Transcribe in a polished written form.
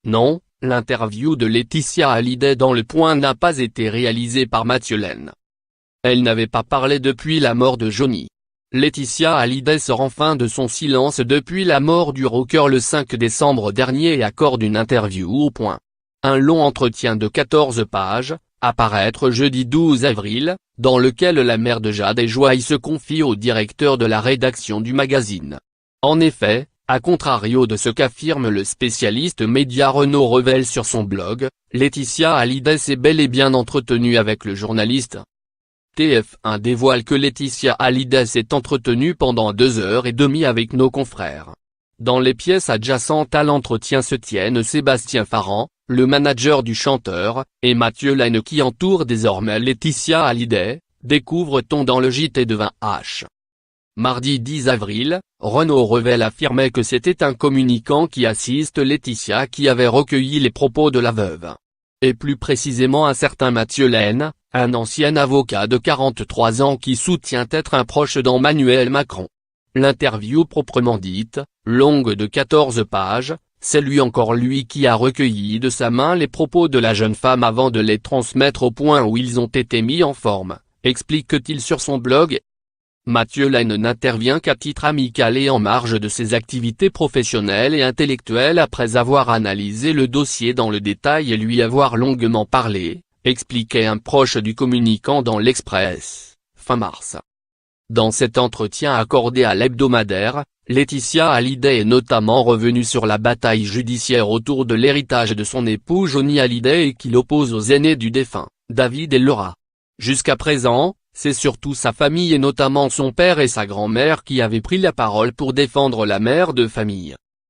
Non, l'interview de Laetitia Hallyday dans Le Point n'a pas été réalisée par Mathieu Laine. Elle n'avait pas parlé depuis la mort de Johnny. Laetitia Hallyday sort enfin de son silence depuis la mort du rocker le 5 décembre dernier et accorde une interview au Point. Un long entretien de 14 pages, à paraître jeudi 12 avril, dans lequel la mère de Jade et Joy se confie au directeur de la rédaction du magazine. En effet, à contrario de ce qu'affirme le spécialiste média Renaud Revel sur son blog, Laetitia Hallyday s'est bel et bien entretenue avec le journaliste. TF1 dévoile que Laetitia Hallyday s'est entretenue pendant 2h30 avec nos confrères. Dans les pièces adjacentes à l'entretien se tiennent Sébastien Farran, le manager du chanteur, et Mathieu Laine qui entoure désormais Laetitia Hallyday, découvre-t-on dans le JT de 20h. Mardi 10 avril, Renaud Revel affirmait que c'était un communicant qui assiste Laetitia qui avait recueilli les propos de la veuve. Et plus précisément un certain Mathieu Laine, un ancien avocat de 43 ans qui soutient être un proche d'Emmanuel Macron. L'interview proprement dite, longue de 14 pages, c'est lui qui a recueilli de sa main les propos de la jeune femme avant de les transmettre au point où ils ont été mis en forme, explique-t-il sur son blog. Mathieu Laine n'intervient qu'à titre amical et en marge de ses activités professionnelles et intellectuelles après avoir analysé le dossier dans le détail et lui avoir longuement parlé, expliquait un proche du communicant dans l'Express, fin mars. Dans cet entretien accordé à l'hebdomadaire, Laetitia Hallyday est notamment revenue sur la bataille judiciaire autour de l'héritage de son époux Johnny Hallyday et qui l'oppose aux aînés du défunt, David et Laura. Jusqu'à présent, c'est surtout sa famille et notamment son père et sa grand-mère qui avaient pris la parole pour défendre la mère de famille.